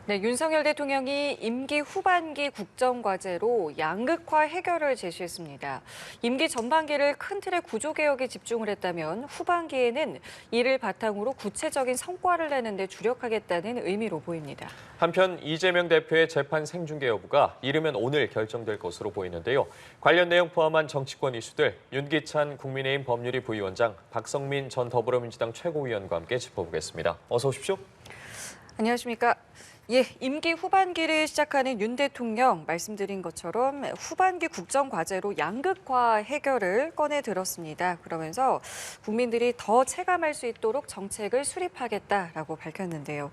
네, 윤석열 대통령이 임기 후반기 국정과제로 양극화 해결을 제시했습니다. 임기 전반기를 큰 틀의 구조개혁에 집중을 했다면 후반기에는 이를 바탕으로 구체적인 성과를 내는 데 주력하겠다는 의미로 보입니다. 한편 이재명 대표의 재판 생중계 여부가 이르면 오늘 결정될 것으로 보이는데요. 관련 내용 포함한 정치권 이슈들 윤기찬 국민의힘 법률위 부위원장, 박성민 전 더불어민주당 최고위원과 함께 짚어보겠습니다. 어서 오십시오. 안녕하십니까. 예, 임기 후반기를 시작하는 윤 대통령 말씀드린 것처럼 후반기 국정 과제로 양극화 해결을 꺼내 들었습니다. 그러면서 국민들이 더 체감할 수 있도록 정책을 수립하겠다라고 밝혔는데요.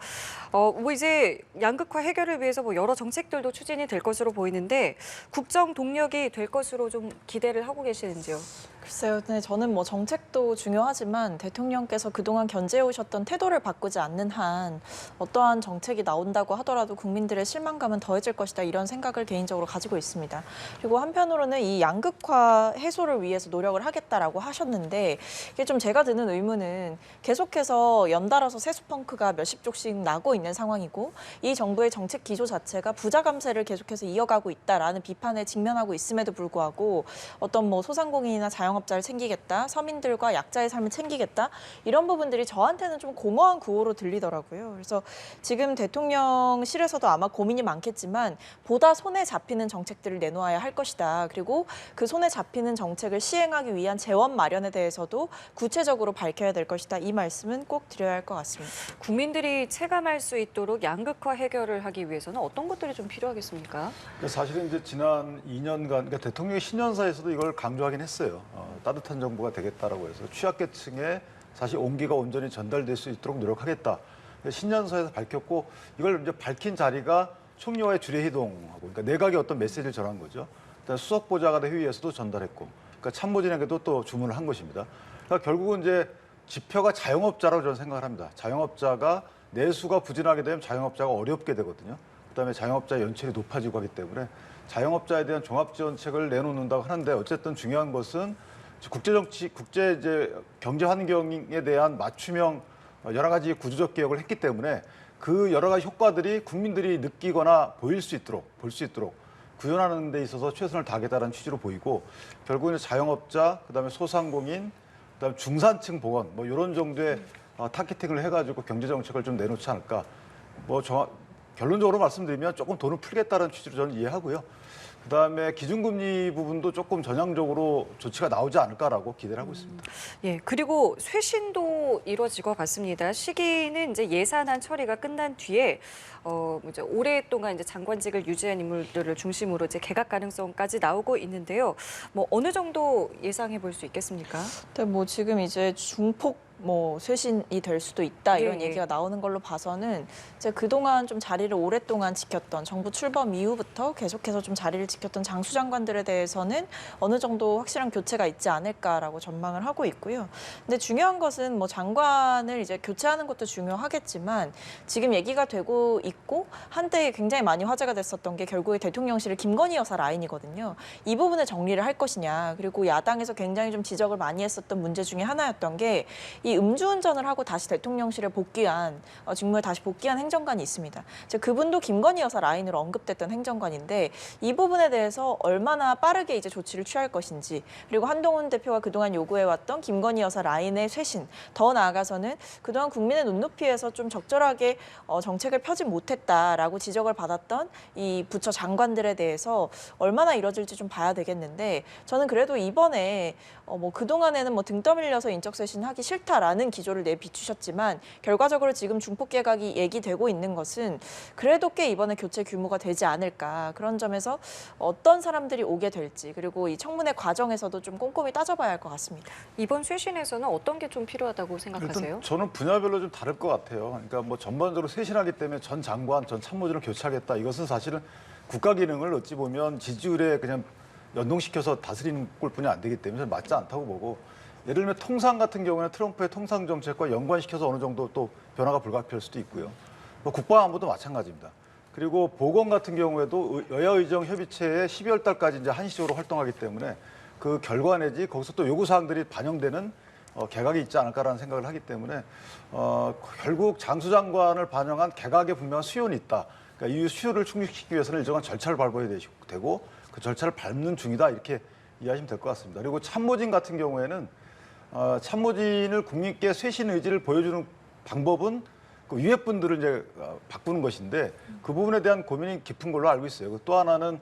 이제 양극화 해결을 위해서 여러 정책들도 추진이 될 것으로 보이는데 국정 동력이 될 것으로 좀 기대를 하고 계시는지요? 글쎄요, 근데 저는 정책도 중요하지만 대통령께서 그동안 견제해 오셨던 태도를 바꾸지 않는 한 어떠한 정책이 나온다고 하더라도 국민들의 실망감은 더해질 것이다, 이런 생각을 개인적으로 가지고 있습니다. 그리고 한편으로는 이 양극화 해소를 위해서 노력을 하겠다라고 하셨는데 이게 좀 제가 드는 의문은 계속해서 연달아서 세수펑크가 몇십 쪽씩 나고 있는 상황이고 이 정부의 정책 기조 자체가 부자 감세를 계속해서 이어가고 있다라는 비판에 직면하고 있음에도 불구하고 어떤 소상공인이나 자영업자를 챙기겠다, 서민들과 약자의 삶을 챙기겠다, 이런 부분들이 저한테는 좀 공허한 구호로 들리더라고요. 그래서 지금 대통령실에서도 아마 고민이 많겠지만 보다 손에 잡히는 정책들을 내놓아야 할 것이다. 그리고 그 손에 잡히는 정책을 시행하기 위한 재원 마련에 대해서도 구체적으로 밝혀야 될 것이다. 이 말씀은 꼭 드려야 할 것 같습니다. 국민들이 체감할 수 있도록 양극화 해결을 하기 위해서는 어떤 것들이 좀 필요하겠습니까? 사실은 이제 지난 2년간, 그러니까 대통령의 신년사에서도 이걸 강조하긴 했어요. 따뜻한 정부가 되겠다라고 해서 취약계층에 사실 온기가 온전히 전달될 수 있도록 노력하겠다. 신년사에서 밝혔고 이걸 이제 밝힌 자리가 총리와의 주례회동하고, 그러니까 내각의 어떤 메시지를 전한 거죠. 그다음 수석보좌관의 회의에서도 전달했고, 그러니까 참모진에게도 또 주문을 한 것입니다. 그러니까 결국은 이제 지표가 자영업자라고 저는 생각을 합니다. 자영업자가 내수가 부진하게 되면 자영업자가 어렵게 되거든요. 그다음에 자영업자 연체율이 높아지고 하기 때문에 자영업자에 대한 종합지원책을 내놓는다고 하는데, 어쨌든 중요한 것은 국제정치, 국제 이제 경제 환경에 대한 맞춤형 여러 가지 구조적 개혁을 했기 때문에 그 여러 가지 효과들이 국민들이 느끼거나 볼 수 있도록 구현하는 데 있어서 최선을 다하겠다는 취지로 보이고, 결국은 자영업자, 그다음에 소상공인, 그다음에 중산층 보건 이런 정도의 타겟팅을 해가지고 경제 정책을 좀 내놓지 않을까. 결론적으로 말씀드리면 조금 돈을 풀겠다는 취지로 저는 이해하고요. 그다음에 기준금리 부분도 조금 전향적으로 조치가 나오지 않을까라고 기대를 하고 있습니다. 예, 그리고 쇄신도 이루어질 것 같습니다. 시기는 이제 예산안 처리가 끝난 뒤에 이제 오랫동안 이제 장관직을 유지한 인물들을 중심으로 이제 개각 가능성까지 나오고 있는데요. 어느 정도 예상해 볼 수 있겠습니까? 근데 지금 이제 중폭 쇄신이 될 수도 있다, 이런 예. 얘기가 나오는 걸로 봐서는 이제 그동안 좀 자리를 오랫동안 지켰던, 정부 출범 이후부터 계속해서 좀 자리를 지켰던 장수장관들에 대해서는 어느 정도 확실한 교체가 있지 않을까라고 전망을 하고 있고요. 근데 중요한 것은 장관을 이제 교체하는 것도 중요하겠지만 지금 얘기가 되고 있고 한때 굉장히 많이 화제가 됐었던 게 결국에 대통령실의 김건희 여사 라인이거든요. 이 부분을 정리를 할 것이냐, 그리고 야당에서 굉장히 좀 지적을 많이 했었던 문제 중에 하나였던 게 이 음주운전을 하고 다시 대통령실에 복귀한, 직무에 다시 복귀한 행정관이 있습니다. 그분도 김건희 여사 라인으로 언급됐던 행정관인데 이 부분에 대해서 얼마나 빠르게 이제 조치를 취할 것인지, 그리고 한동훈 대표가 그동안 요구해왔던 김건희 여사 라인의 쇄신, 더 나아가서는 그동안 국민의 눈높이에서 좀 적절하게 정책을 펴지 못했다라고 지적을 받았던 이 부처 장관들에 대해서 얼마나 이뤄질지 좀 봐야 되겠는데, 저는 그래도 이번에 그동안에는 등 떠밀려서 인적 쇄신하기 싫다라는 기조를 내비추셨지만 결과적으로 지금 중폭 개각이 얘기되고 있는 것은 그래도 꽤 이번에 교체 규모가 되지 않을까, 그런 점에서 어떤 사람들이 오게 될지, 그리고 이 청문회 과정에서도 좀 꼼꼼히 따져봐야 할 것 같습니다. 이번 쇄신에서는 어떤 게 좀 필요하다고 생각하세요? 일단 저는 분야별로 좀 다를 것 같아요. 그러니까 전반적으로 쇄신하기 때문에 전 장관, 전 참모진을 교체하겠다. 이것은 사실은 국가 기능을 어찌 보면 지지율에 그냥 연동시켜서 다스리는 꼴뿐이 안 되기 때문에 맞지 않다고 보고, 예를 들면 통상 같은 경우는 트럼프의 통상 정책과 연관시켜서 어느 정도 또 변화가 불가피할 수도 있고요. 국방안보도 마찬가지입니다. 그리고 보건 같은 경우에도 여야의정 협의체에 12월 달까지 이제 한시적으로 활동하기 때문에 그 결과 내지 거기서 또 요구사항들이 반영되는 개각이 있지 않을까라는 생각을 하기 때문에 결국 장수장관을 반영한 개각에 분명한 수요는 있다. 그러니까 이 수요를 충족시키기 위해서는 일정한 절차를 밟아야 되고 그 절차를 밟는 중이다 이렇게 이해하시면 될 것 같습니다. 그리고 참모진 같은 경우에는 참모진을 국민께 쇄신 의지를 보여주는 방법은 그 위에 분들을 이제 바꾸는 것인데 그 부분에 대한 고민이 깊은 걸로 알고 있어요. 또 하나는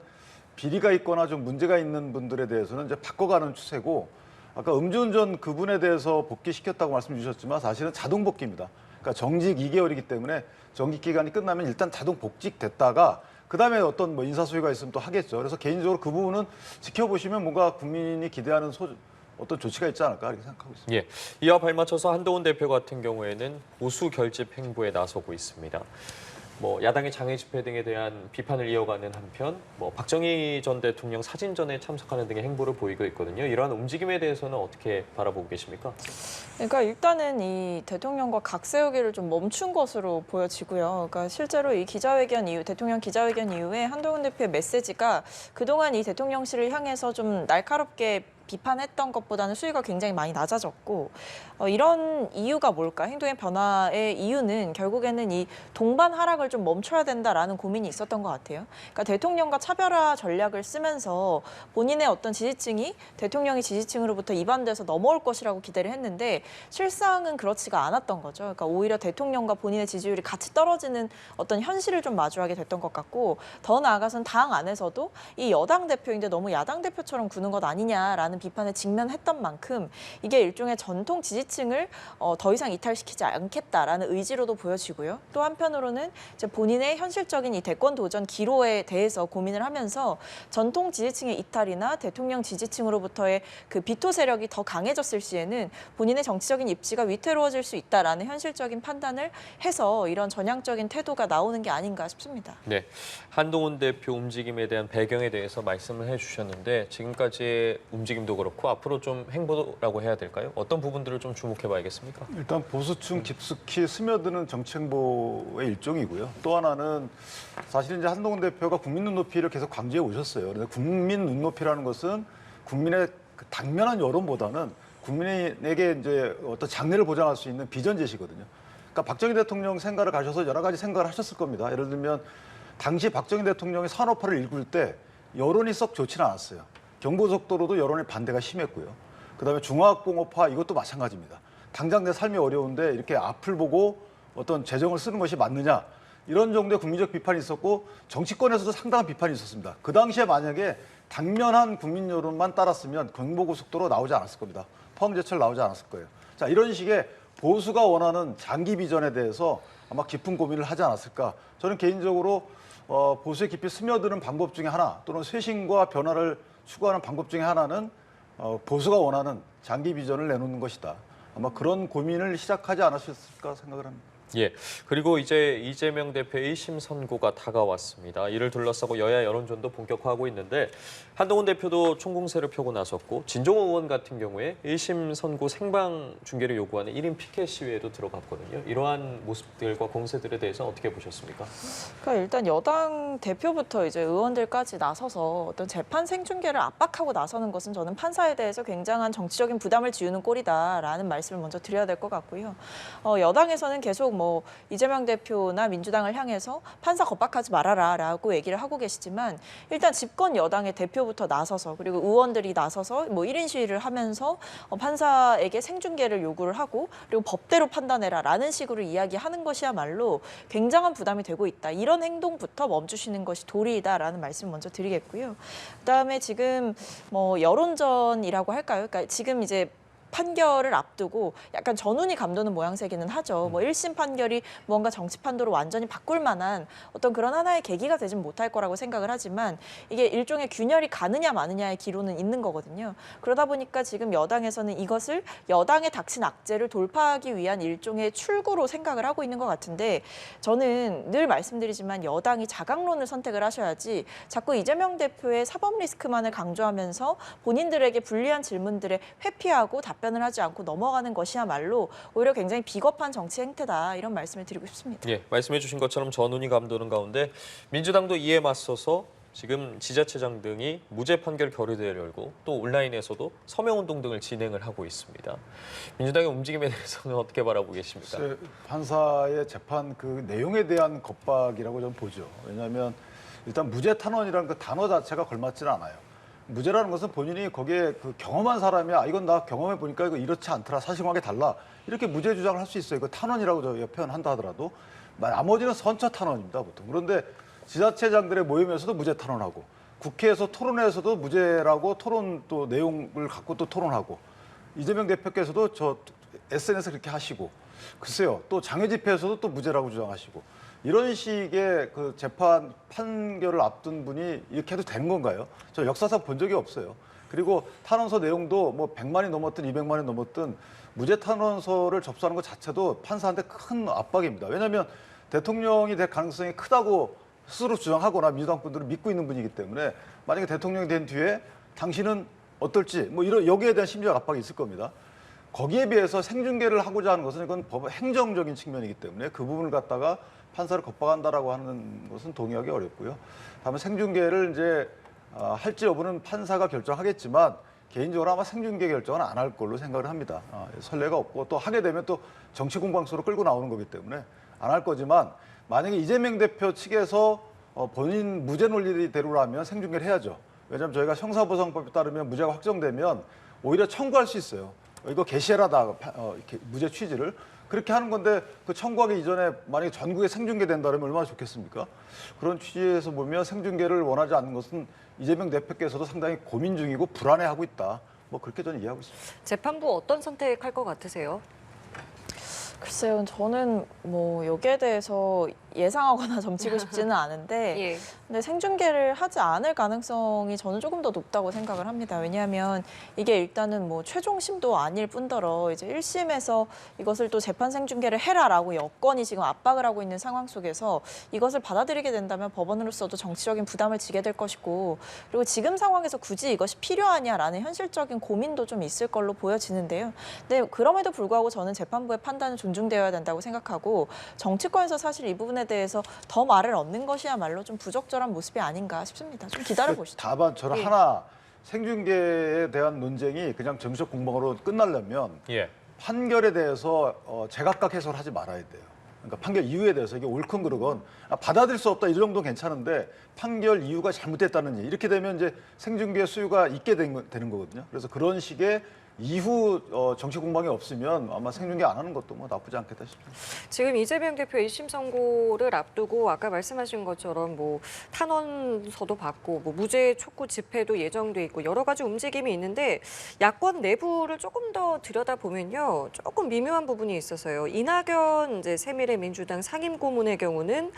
비리가 있거나 좀 문제가 있는 분들에 대해서는 이제 바꿔가는 추세고 아까 음주운전 그분에 대해서 복귀시켰다고 말씀 주셨지만 사실은 자동 복귀입니다. 그러니까 정직 2개월이기 때문에 정직 기간이 끝나면 일단 자동 복직됐다가 그다음에 어떤 뭐 인사소위가 있으면 또 하겠죠. 그래서 개인적으로 그 부분은 지켜보시면 뭔가 국민이 기대하는 어떤 조치가 있지 않을까 이렇게 생각하고 있습니다. 예, 이와 발맞춰서 한동훈 대표 같은 경우에는 보수 결집 행보에 나서고 있습니다. 뭐 야당의 장애 집회 등에 대한 비판을 이어가는 한편, 뭐 박정희 전 대통령 사진전에 참석하는 등의 행보를 보이고 있거든요. 이러한 움직임에 대해서는 어떻게 바라보고 계십니까? 그러니까 일단은 이 대통령과 각 세우기를 좀 멈춘 것으로 보여지고요. 그러니까 실제로 이 기자회견 이후, 대통령 기자회견 이후에 한동훈 대표의 메시지가 그동안 이 대통령실을 향해서 좀 날카롭게 비판했던 것보다는 수위가 굉장히 많이 낮아졌고 이런 이유가 뭘까? 행동의 변화의 이유는 결국에는 이 동반 하락을 좀 멈춰야 된다라는 고민이 있었던 것 같아요. 그러니까 대통령과 차별화 전략을 쓰면서 본인의 어떤 지지층이 대통령의 지지층으로부터 이반돼서 넘어올 것이라고 기대를 했는데 실상은 그렇지가 않았던 거죠. 그러니까 오히려 대통령과 본인의 지지율이 같이 떨어지는 어떤 현실을 좀 마주하게 됐던 것 같고 더 나아가서는 당 안에서도 이 여당 대표인데 너무 야당 대표처럼 구는 것 아니냐라는 비판에 직면했던 만큼 이게 일종의 전통 지지층을 더 이상 이탈시키지 않겠다라는 의지로도 보여지고요. 또 한편으로는 이제 본인의 현실적인 이 대권 도전 기로에 대해서 고민을 하면서 전통 지지층의 이탈이나 대통령 지지층으로부터의 그 비토 세력이 더 강해졌을 시에는 본인의 정치적인 입지가 위태로워질 수 있다라는 현실적인 판단을 해서 이런 전향적인 태도가 나오는 게 아닌가 싶습니다. 네, 한동훈 대표 움직임에 대한 배경에 대해서 말씀을 해주셨는데 지금까지의 움직임도 그렇고 앞으로 좀 행보라고 해야 될까요? 어떤 부분들을 좀 주목해봐야겠습니까? 일단 보수층 깊숙이 스며드는 정치 행보의 일종이고요. 또 하나는 사실 이제 한동훈 대표가 국민 눈높이를 계속 강조해 오셨어요. 그런데 국민 눈높이라는 것은 국민의 그 당면한 여론보다는 국민에게 이제 어떤 장래를 보장할 수 있는 비전 제시거든요. 그러니까 박정희 대통령 생각을 가셔서 여러 가지 생각을 하셨을 겁니다. 예를 들면 당시 박정희 대통령이 산업화를 일굴 때 여론이 썩 좋지는 않았어요. 경부속도로도 여론의 반대가 심했고요. 그다음에 중화학공업화 이것도 마찬가지입니다. 당장 내 삶이 어려운데 이렇게 앞을 보고 어떤 재정을 쓰는 것이 맞느냐 이런 정도의 국민적 비판이 있었고 정치권에서도 상당한 비판이 있었습니다. 그 당시에 만약에 당면한 국민 여론만 따랐으면 경부고속도로 나오지 않았을 겁니다. 포항제철 나오지 않았을 거예요. 자, 이런 식의 보수가 원하는 장기 비전에 대해서 아마 깊은 고민을 하지 않았을까. 저는 개인적으로 보수에 깊이 스며드는 방법 중에 하나 또는 쇄신과 변화를 추구하는 방법 중에 하나는 보수가 원하는 장기 비전을 내놓는 것이다. 아마 그런 고민을 시작하지 않았을까 생각을 합니다. 예, 그리고 이제 이재명 대표의 1심 선고가 다가왔습니다. 이를 둘러싸고 여야 여론전도 본격화하고 있는데 한동훈 대표도 총공세를 펴고 나섰고 진종호 의원 같은 경우에 1심 선고 생방 중계를 요구하는 1인 피켓 시위에도 들어갔거든요. 이러한 모습들과 공세들에 대해서 어떻게 보셨습니까? 그러니까 일단 여당 대표부터 이제 의원들까지 나서서 어떤 재판 생중계를 압박하고 나서는 것은 저는 판사에 대해서 굉장한 정치적인 부담을 지우는 꼴이다라는 말씀을 먼저 드려야 될 것 같고요. 여당에서는 계속 뭐 이재명 대표나 민주당을 향해서 판사 겁박하지 말아라라고 얘기를 하고 계시지만 일단 집권 여당의 대표부터 나서서 그리고 의원들이 나서서 뭐 1인 시위를 하면서 판사에게 생중계를 요구를 하고 그리고 법대로 판단해라라는 식으로 이야기하는 것이야말로 굉장한 부담이 되고 있다. 이런 행동부터 멈추시는 것이 도리이다라는 말씀 먼저 드리겠고요. 그다음에 지금 뭐 여론전이라고 할까요? 그러니까 지금 이제 판결을 앞두고 약간 전운이 감도는 모양새기는 하죠. 뭐 1심 판결이 뭔가 정치 판도를 완전히 바꿀 만한 어떤 그런 하나의 계기가 되진 못할 거라고 생각을 하지만 이게 일종의 균열이 가느냐 마느냐의 기로는 있는 거거든요. 그러다 보니까 지금 여당에서는 이것을 여당의 닥친 악재를 돌파하기 위한 일종의 출구로 생각을 하고 있는 것 같은데 저는 늘 말씀드리지만 여당이 자강론을 선택을 하셔야지 자꾸 이재명 대표의 사법 리스크만을 강조하면서 본인들에게 불리한 질문들에 회피하고 답변을 하지 않고 넘어가는 것이야말로 오히려 굉장히 비겁한 정치 행태다 이런 말씀을 드리고 싶습니다. 예, 말씀해 주신 것처럼 전운이 감도는 가운데 민주당도 이에 맞서서 지금 지자체장 등이 무죄 판결 결의대회를 열고 또 온라인에서도 서명운동 등을 진행을 하고 있습니다. 민주당의 움직임에 대해서는 어떻게 바라보고 계십니까? 글쎄, 판사의 재판 그 내용에 대한 겁박이라고 저는 보죠. 왜냐하면 일단 무죄 탄원이라는 그 단어 자체가 걸맞지는 않아요. 무죄라는 것은 본인이 거기에 그 경험한 사람이야. 이건 나 경험해 보니까 이거 이렇지 않더라. 사실관계 달라. 이렇게 무죄 주장을 할 수 있어요. 그 탄원이라고 저희가 표현한다 하더라도 나머지는 선처 탄원입니다, 보통. 그런데 지자체장들의 모임에서도 무죄 탄원하고 국회에서 토론회에서도 무죄라고 토론 또 내용을 갖고 또 토론하고 이재명 대표께서도 저 SNS 그렇게 하시고 글쎄요. 또 장외 집회에서도 또 무죄라고 주장하시고 이런 식의 그 재판 판결을 앞둔 분이 이렇게 해도 되는 건가요? 저 역사상 본 적이 없어요. 그리고 탄원서 내용도 뭐 100만이 넘었든 200만이 넘었든 무죄 탄원서를 접수하는 것 자체도 판사한테 큰 압박입니다. 왜냐하면 대통령이 될 가능성이 크다고 스스로 주장하거나 민주당 분들은 믿고 있는 분이기 때문에 만약에 대통령이 된 뒤에 당신은 어떨지 뭐 이런 여기에 대한 심리적 압박이 있을 겁니다. 거기에 비해서 생중계를 하고자 하는 것은 이건 법 행정적인 측면이기 때문에 그 부분을 갖다가 판사를 겁박한다라고 하는 것은 동의하기 어렵고요. 다만 생중계를 이제 할지 여부는 판사가 결정하겠지만 개인적으로 아마 생중계 결정은 안 할 걸로 생각을 합니다. 선례가 없고 또 하게 되면 또 정치 공방수로 끌고 나오는 거기 때문에 안 할 거지만 만약에 이재명 대표 측에서 본인 무죄 논리대로라면 생중계를 해야죠. 왜냐하면 저희가 형사보상법에 따르면 무죄가 확정되면 오히려 청구할 수 있어요. 이거 게시해라다 무죄 취지를 그렇게 하는 건데 그 청구하기 이전에 만약에 전국에 생중계 된다면 얼마나 좋겠습니까? 그런 취지에서 보면 생중계를 원하지 않는 것은 이재명 대표께서도 상당히 고민 중이고 불안해하고 있다. 뭐 그렇게 저는 이해하고 있습니다. 재판부 어떤 선택할 것 같으세요? 글쎄요, 저는 뭐 여기에 대해서 예상하거나 점치고 싶지는 않은데 예. 근데 생중계를 하지 않을 가능성이 저는 조금 더 높다고 생각을 합니다. 왜냐하면 이게 일단은 뭐 최종심도 아닐 뿐더러 이제 1심에서 이것을 또 재판 생중계를 해라라고 여건이 지금 압박을 하고 있는 상황 속에서 이것을 받아들이게 된다면 법원으로서도 정치적인 부담을 지게 될 것이고 그리고 지금 상황에서 굳이 이것이 필요하냐라는 현실적인 고민도 좀 있을 걸로 보여지는데요. 근데 그럼에도 불구하고 저는 재판부의 판단은 존중되어야 된다고 생각하고 정치권에서 사실 이 부분에 대해서 더 말을 얻는 것이야말로 좀 부적절한 모습이 아닌가 싶습니다. 좀 기다려보시죠. 다만 저는 예. 하나 생중계에 대한 논쟁이 그냥 정치적 공방으로 끝나려면 예. 판결에 대해서 제각각 해석을 하지 말아야 돼요. 그러니까 판결 이유에 대해서 이게 옳건 그르건 받아들일 수 없다 이 정도는 괜찮은데 판결 이유가 잘못됐다는 얘기 이렇게 되면 이제 생중계 수요가 있게 되는 거거든요. 그래서 그런 식의 이후 정치 공방이 없으면 아마 생중계 안 하는 것도 뭐 나쁘지 않겠다 싶습니다. 지금 이재명 대표 1심 선고를 앞두고 아까 말씀하신 것처럼 뭐 탄원서도 받고 뭐 무죄 촉구 집회도 예정돼 있고 여러 가지 움직임이 있는데 야권 내부를 조금 더 들여다보면요. 조금 미묘한 부분이 있어서요. 이낙연 이제 새미래민주당 상임고문의 경우는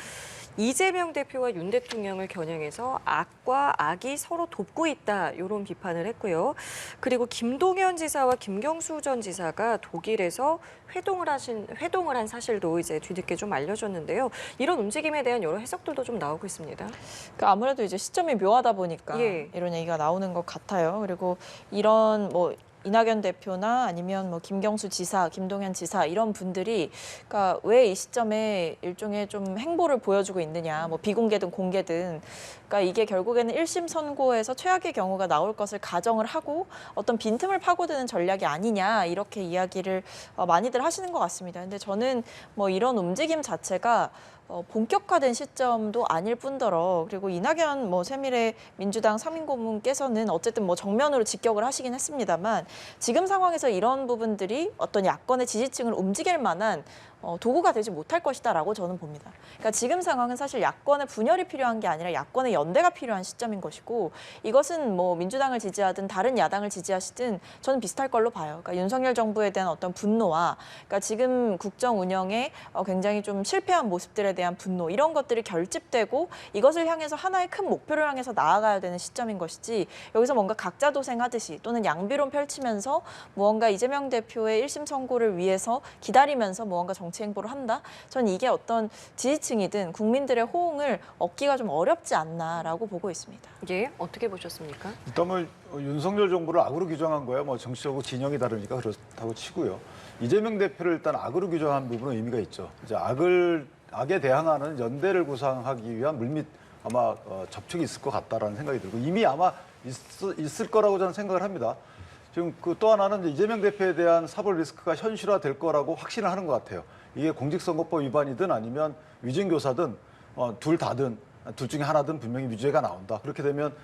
이재명 대표와 윤 대통령을 겨냥해서 악과 악이 서로 돕고 있다 이런 비판을 했고요. 그리고 김동연 지사와 김경수 전 지사가 독일에서 회동을 한 사실도 이제 뒤늦게 좀 알려졌는데요. 이런 움직임에 대한 여러 해석들도 좀 나오고 있습니다. 그러니까 아무래도 이제 시점이 묘하다 보니까 예. 이런 얘기가 나오는 것 같아요. 그리고 이런 뭐 이낙연 대표나 아니면 뭐 김경수 지사, 김동연 지사 이런 분들이 그러니까 왜 이 시점에 일종의 좀 행보를 보여주고 있느냐, 뭐 비공개든 공개든, 그러니까 이게 결국에는 1심 선고에서 최악의 경우가 나올 것을 가정을 하고 어떤 빈틈을 파고드는 전략이 아니냐 이렇게 이야기를 많이들 하시는 것 같습니다. 근데 저는 뭐 이런 움직임 자체가 본격화된 시점도 아닐 뿐더러 그리고 이낙연 뭐 새미래 민주당 상임고문께서는 어쨌든 뭐 정면으로 직격을 하시긴 했습니다만 지금 상황에서 이런 부분들이 어떤 야권의 지지층을 움직일 만한 도구가 되지 못할 것이다라고 저는 봅니다. 그러니까 지금 상황은 사실 야권의 분열이 필요한 게 아니라 야권의 연대가 필요한 시점인 것이고 이것은 뭐 민주당을 지지하든 다른 야당을 지지하시든 저는 비슷할 걸로 봐요. 그러니까 윤석열 정부에 대한 어떤 분노와 그러니까 지금 국정 운영에 굉장히 좀 실패한 모습들에 대한 분노 이런 것들이 결집되고 이것을 향해서 하나의 큰 목표를 향해서 나아가야 되는 시점인 것이지 여기서 뭔가 각자 도생하듯이 또는 양비론 펼치면서 무언가 이재명 대표의 1심 선고를 위해서 기다리면서 무언가 정치 행보를 한다. 전 이게 어떤 지지층이든 국민들의 호응을 얻기가 좀 어렵지 않나라고 보고 있습니다. 예, 어떻게 보셨습니까? 일단 뭐 윤석열 정부를 악으로 규정한 거야 뭐 정치적으로 진영이 다르니까 그렇다고 치고요. 이재명 대표를 일단 악으로 규정한 부분은 의미가 있죠. 이제 악에 대항하는 연대를 구상하기 위한 물밑 아마 접촉이 있을 것 같다라는 생각이 들고 이미 아마 있을 거라고 저는 생각을 합니다. 지금 그 또 하나는 이제 이재명 대표에 대한 사법 리스크가 현실화될 거라고 확신을 하는 것 같아요. 이게 공직선거법 위반이든 아니면 위증교사든 둘 다든 둘 중에 하나든 분명히 무죄가 나온다. 그렇게 되면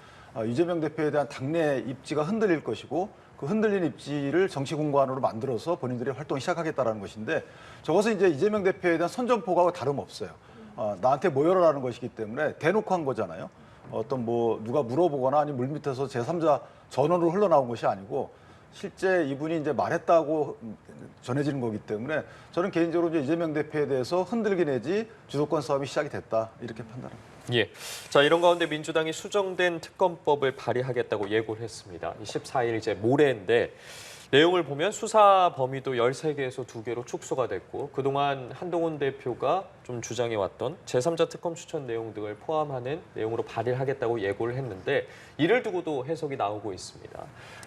이재명 대표에 대한 당내 입지가 흔들릴 것이고 그 흔들린 입지를 정치 공간으로 만들어서 본인들이 활동을 시작하겠다라는 것인데 저것은 이제 이재명 대표에 대한 선전포고하고 다름없어요. 나한테 모여라라는 것이기 때문에 대놓고 한 거잖아요. 어떤 뭐 누가 물어보거나 아니면 물밑에서 제3자 전원으로 흘러나온 것이 아니고 실제 이분이 이제 말했다고 전해지는 거기 때문에 저는 개인적으로 이제 이재명 대표에 대해서 흔들기 내지 주도권 싸움이 시작이 됐다 이렇게 판단합니다. 예. 자, 이런 가운데 민주당이 수정된 특검법을 발의하겠다고 예고를 했습니다. 14일 이제 모레인데 내용을 보면 수사 범위도 13개에서 2개로 축소가 됐고 그동안 한동훈 대표가 좀 주장해왔던 제3자 특검 추천 내용 등을 포함하는 내용으로 발의를 하겠다고 예고를 했는데 이를 두고도 해석이 나오고 있습니다.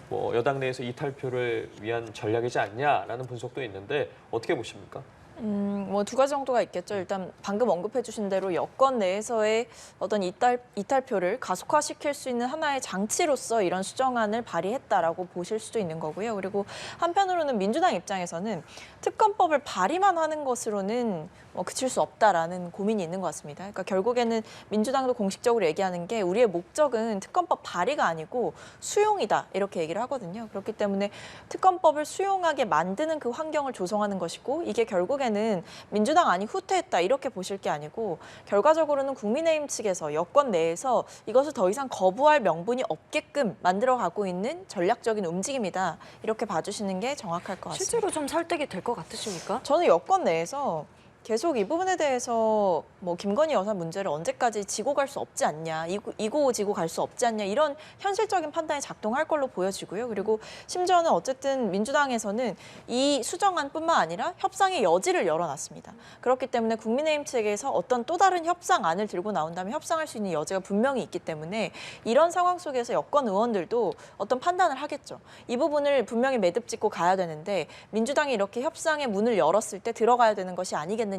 뭐 여당 내에서 이탈표를 위한 전략이지 않냐라는 분석도 있는데 어떻게 보십니까? 뭐 두 가지 정도가 있겠죠. 일단 방금 언급해 주신 대로 여권 내에서의 어떤 이탈표를 가속화시킬 수 있는 하나의 장치로서 이런 수정안을 발의했다라고 보실 수도 있는 거고요. 그리고 한편으로는 민주당 입장에서는 특검법을 발의만 하는 것으로는 그칠 수 없다라는 고민이 있는 것 같습니다. 그러니까 결국에는 민주당도 공식적으로 얘기하는 게 우리의 목적은 특검법 발의가 아니고 수용이다 이렇게 얘기를 하거든요. 그렇기 때문에 특검법을 수용하게 만드는 그 환경을 조성하는 것이고 이게 결국에는 민주당 안이 후퇴했다 이렇게 보실 게 아니고 결과적으로는 국민의힘 측에서 여권 내에서 이것을 더 이상 거부할 명분이 없게끔 만들어가고 있는 전략적인 움직임이다 이렇게 봐주시는 게 정확할 것 같습니다. 실제로 좀 설득이 될 것 같으십니까? 저는 여권 내에서 계속 이 부분에 대해서 뭐 김건희 여사 문제를 언제까지 지고 갈 수 없지 않냐, 이고 지고 갈 수 없지 않냐 이런 현실적인 판단이 작동할 걸로 보여지고요. 그리고 심지어는 어쨌든 민주당에서는 이 수정안뿐만 아니라 협상의 여지를 열어놨습니다. 그렇기 때문에 국민의힘 측에서 어떤 또 다른 협상안을 들고 나온다면 협상할 수 있는 여지가 분명히 있기 때문에 이런 상황 속에서 여권 의원들도 어떤 판단을 하겠죠. 이 부분을 분명히 매듭 짓고 가야 되는데 민주당이 이렇게 협상의 문을 열었을 때 들어가야 되는 것이 아니겠느냐.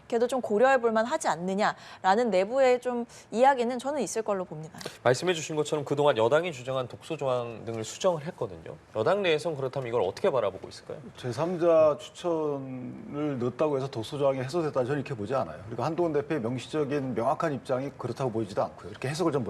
그래도 좀 고려해 볼 만하지 않느냐라는 내부의 좀 이야기는 저는 있을 걸로 봅니다. 말씀해 주신 것처럼 그동안 여당이 주장한 독소 조항 등을 수정을 했거든요. 여당 내에서는 그렇다면 이걸 어떻게 바라보고 있을까요? 제3자 추천을 넣었다고 해서 독소 조항이 해소됐다 저는 이렇게 보지 않아요. 그리고 한동훈 대표의 명시적인 명확한 입장이 그렇다고 보이지도 않고요. 이렇게 해석을 좀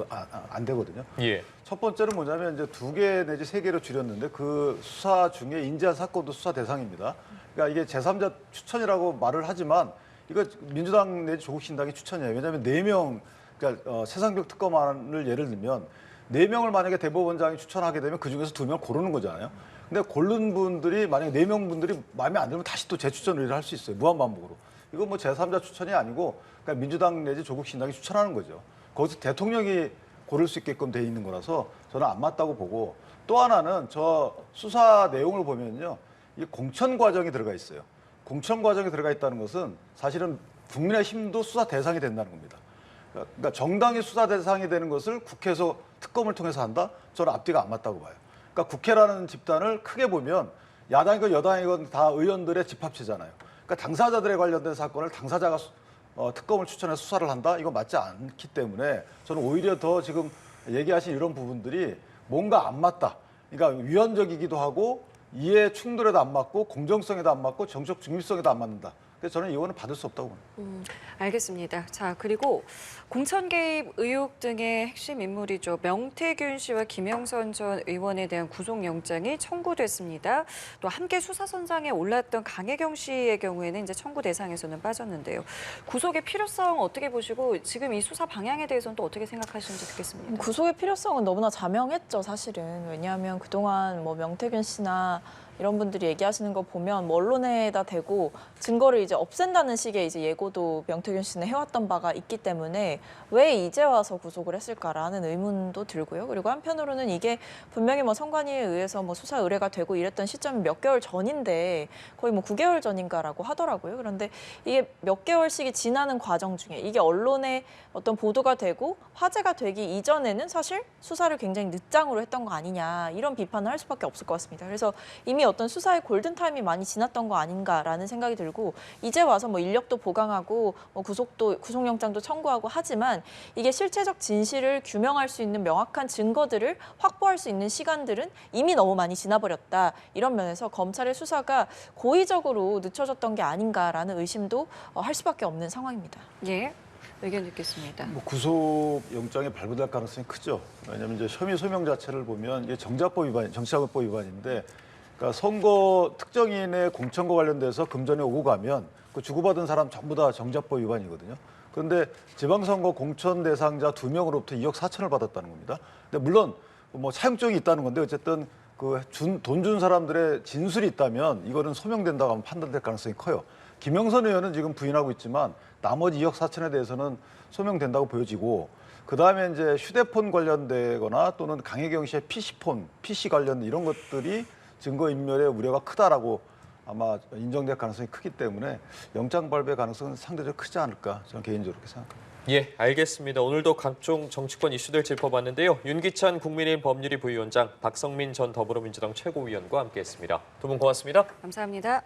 안 되거든요. 예. 첫 번째는 뭐냐면 이제 2개 내지 3개로 줄였는데 그 수사 중에 인지한 사건도 수사 대상입니다. 그러니까 이게 제3자 추천이라고 말을 하지만 이거 민주당 내지 조국신당의 추천이에요. 왜냐하면 4명, 그러니까 세상벽 특검안을 예를 들면 4명을 만약에 대법원장이 추천하게 되면 그중에서 2명을 고르는 거잖아요. 근데 고른 분들이 만약에 4명 분들이 마음에 안 들면 다시 또 재추천 의뢰를 할 수 있어요. 무한반복으로. 이거 뭐 제3자 추천이 아니고 그러니까 민주당 내지 조국신당이 추천하는 거죠. 거기서 대통령이 고를 수 있게끔 돼 있는 거라서 저는 안 맞다고 보고 또 하나는 저 수사 내용을 보면요. 이게 공천 과정이 들어가 있어요. 공천 과정이 들어가 있다는 것은 사실은 국민의힘도 수사 대상이 된다는 겁니다. 그러니까 정당이 수사 대상이 되는 것을 국회에서 특검을 통해서 한다? 저는 앞뒤가 안 맞다고 봐요. 그러니까 국회라는 집단을 크게 보면 야당이건 여당이건 다 의원들의 집합체잖아요. 그러니까 당사자들에 관련된 사건을 당사자가 특검을 추천해서 수사를 한다? 이거 맞지 않기 때문에 저는 오히려 더 지금 얘기하신 이런 부분들이 뭔가 안 맞다. 그러니까 위헌적이기도 하고 이해 충돌에도 안 맞고 공정성에도 안 맞고 정책 중립성에도 안 맞는다. 그래서 저는 이거는 받을 수 없다고 봅니다. 알겠습니다. 자, 그리고 공천 개입 의혹 등의 핵심 인물이죠. 명태균 씨와 김영선 전 의원에 대한 구속영장이 청구됐습니다. 또 함께 수사선상에 올랐던 강혜경 씨의 경우에는 이제 청구 대상에서는 빠졌는데요. 구속의 필요성 어떻게 보시고 지금 이 수사 방향에 대해서는 또 어떻게 생각하시는지 듣겠습니다. 구속의 필요성은 너무나 자명했죠, 사실은. 왜냐하면 그동안 뭐 명태균 씨나 이런 분들이 얘기하시는 거 보면 뭐 언론에다 대고 증거를 이제 없앤다는 식의 이제 예고도 명태균 씨는 해왔던 바가 있기 때문에 왜 이제 와서 구속을 했을까라는 의문도 들고요. 그리고 한편으로는 이게 분명히 뭐 선관위에 의해서 뭐 수사 의뢰가 되고 이랬던 시점이 몇 개월 전인데 거의 뭐 9개월 전인가라고 하더라고요. 그런데 이게 몇 개월씩이 지나는 과정 중에 이게 언론에 어떤 보도가 되고 화제가 되기 이전에는 사실 수사를 굉장히 늦장으로 했던 거 아니냐 이런 비판을 할 수밖에 없을 것 같습니다. 그래서 이미 어떤 수사의 골든타임이 많이 지났던 거 아닌가라는 생각이 들고 이제 와서 뭐 인력도 보강하고 뭐 구속영장도 청구하고 하지만 이게 실체적 진실을 규명할 수 있는 명확한 증거들을 확보할 수 있는 시간들은 이미 너무 많이 지나버렸다. 이런 면에서 검찰의 수사가 고의적으로 늦춰졌던 게 아닌가라는 의심도 할 수밖에 없는 상황입니다. 예, 의견 듣겠습니다. 뭐 구속영장이 발부될 가능성이 크죠. 왜냐하면 이제 혐의 소명 자체를 보면 이게 정치자금법 위반인데, 그러니까 선거 특정인의 공천과 관련돼서 금전이 오고 가면 그 주고받은 사람 전부 다 정치자금법 위반이거든요. 그런데 지방선거 공천 대상자 2명으로부터 2억 4천을 받았다는 겁니다. 근데 물론 뭐 차용증이 있다는 건데 어쨌든 그 돈 준 사람들의 진술이 있다면 이거는 소명된다고 하면 판단될 가능성이 커요. 김영선 의원은 지금 부인하고 있지만 나머지 2억 4천에 대해서는 소명된다고 보여지고, 그다음에 이제 휴대폰 관련되거나 또는 강혜경 씨의 PC 관련 이런 것들이 증거인멸의 우려가 크다라고 아마 인정될 가능성이 크기 때문에 영장 발부의 가능성은 상대적으로 크지 않을까 저는 개인적으로 그렇게 생각합니다. 예, 알겠습니다. 오늘도 각종 정치권 이슈들 짚어봤는데요. 윤기찬 국민의힘 법률위 부위원장, 박성민 전 더불어민주당 최고위원과 함께했습니다. 두 분 고맙습니다. 감사합니다.